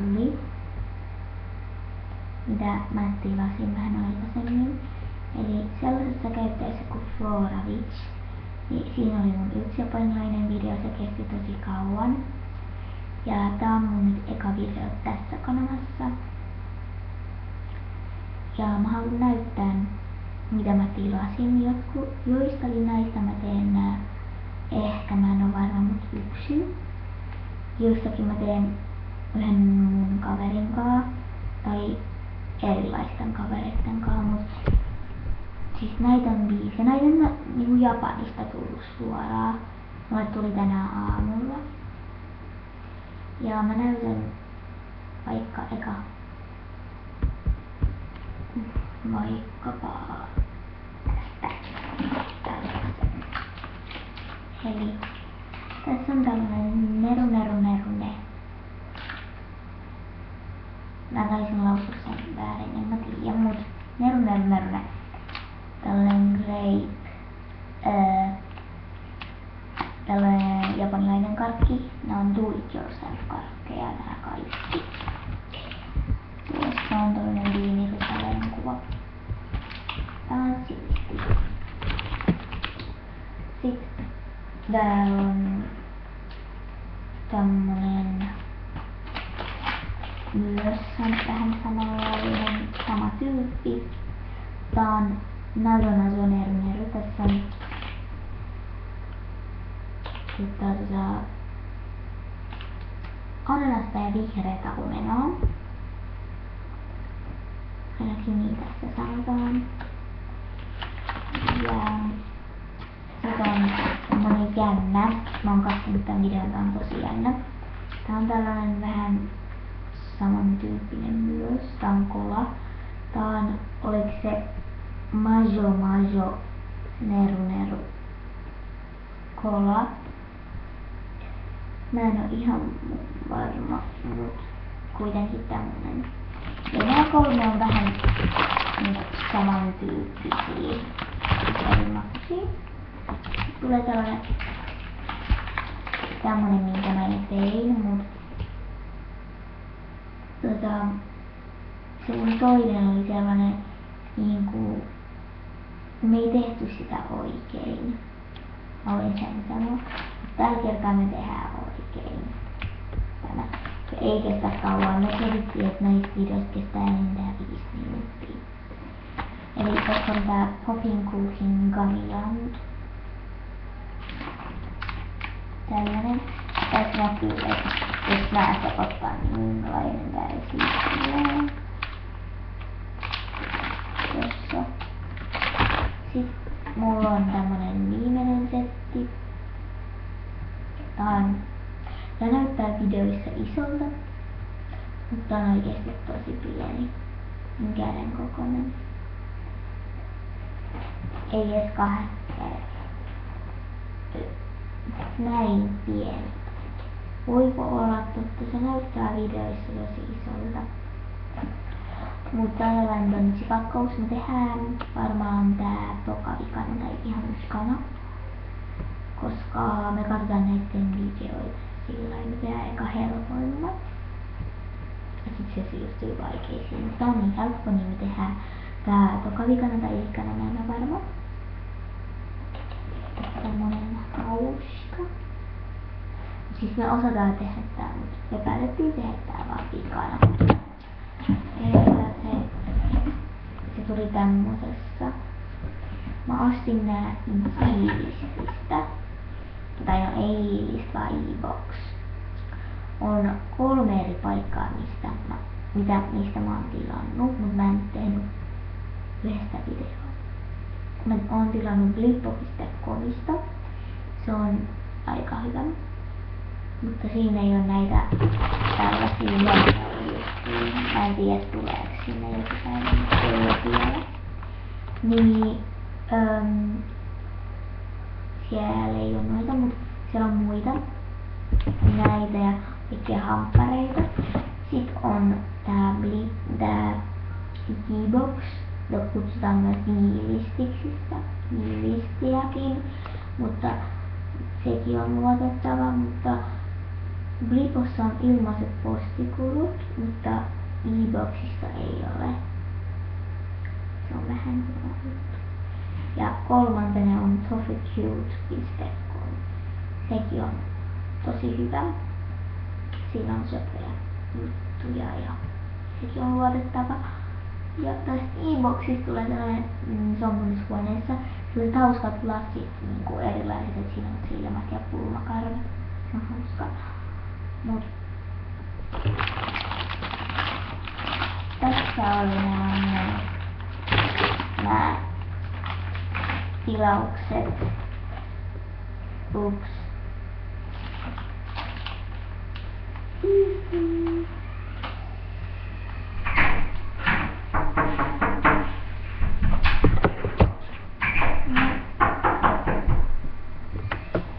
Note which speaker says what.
Speaker 1: tuli, mitä mä tilasin vähän aikaisemmin. Eli sellaisessa käyttäjässä kuin Floravich, niin siinä oli mun yksi japanilainen video, se kesti tosi kauan. Ja tää on mun nyt eka video tässä kanavassa. Ja mä haluan näyttää mitä mä tilasin. Joistakin näistä mä teen ehkä, mä en oo varma, mut yksin. Jostakin mä teen yhden mun kaverin kaa tai erilaisten kavereiden kaa, mut siis näitä on 5 ja näitä on niinku Japanista tullut suoraan. Mulle tuli tänään aamulla. Ja mä näytän vaikka vaikkapa tästä. Eli tässä on tällainen neru. Mä taisin lausua sen väärin, en mä tiedä, mut neru. Tällainen grape. Tällainen japanilainen karkki. Nää on do it yourself karkkeja nää kaikki. Tuossa on tällainen viinirysäleen kuva. Tää on siisti. Sitten täällä on tämmönen myös vähän samanlainen, sama tyyppi. Tää on naru neru. Tässä on ananasta ja vihreätä omenaa. Ainakin niin tässä sanotaan. Ja sitten on semmonen jännä. Mä oon katsonut tän videon, tää on tosi jännä. Tää on tällainen vähän samantyyppinen myös. Tää on kola. Tää on, oliko se Majo neru kola. Mä en oo ihan varma, mut kuitenkin tämmönen. Ja nää 3 on vähän samantyyppisiä eri makuisia. Tulee tämmönen minkä mä jo tein, mut se mun toinen oli sellainen niinku me ei tehty sitä oikein. Mä voin sen sanoa. Tällä kertaa me tehdään oikein. Tämä. Se ei kestä kauan. Me sovittiin, että näistä videoista kestää enintään 5 minuuttia. Eli tässä on tää Popping Cooking Gummy. Tällainen. Tässä näkyy, että jos nää sekoittaa, niin minkälainen tää esittelee. Tossa. Sitten mulla on tämmönen viimeinen setti. Tää näyttää videoissa isolta, mutta on oikeesti tosi pieni. Mun käden kokoinen. Ei edes 2 käden. Näin pieni. Voiko olla totta? Se näyttää videoissa tosi isolta. Mutta tällainen donitsipakkaus me tehdään varmaan tää toka vikana tai ihan ykskana. Koska me katsotaan näitten videoita sillain me tehdään eka helpoimmat. Ja sit se siirtyy vaikeisiin. Mutta tää on niin helppo, niin me tehdään tää toka vikana tai vikana, mä en oo varma. Tämmönen hauska. Siis me osataan tehdä tää, mutta me päätettiin tehdä tää vaan vikana. Se tuli tämmösessä. Mä ostin nää Iilististä. Tai no ei Iilistä, vaan E-Box. On 3 eri paikkaa, mistä mä oon tilannut, mut mä en tehnyt yhdestä videoa. Mä oon tilannut blippo.comista. Se on aika hyvä. Mutta siinä ei oo näitä tällaisia juttuja. Mä en tiedä tuleeko sinne joku päivä, mutta ei oo vielä. Niin siellä ei oo noita, mutta siellä on muita. Näitä ja kaikkia hamppareita. Sitten on tää E-Box, jota kutsutaan myös Iilistiäkin, mutta sekin on luotettava, mutta Blipossa on ilmaiset postikulut, mutta e-boxissa ei ole. Se on vähän huono juttu. Ja kolmantena on toffeecute.com. Sekin on tosi hyvä. Siinä on söpöjä juttuja ja sekin on luotettava. Ja tästä e-boxista tulee sellainen, se on mun huoneessa, sellaiset hauskat lasit, niinku erilaiset, että siinä on silmät ja pulmakarvat. Se on hauska. Mut tässä oli nämä tilaukset. Ups.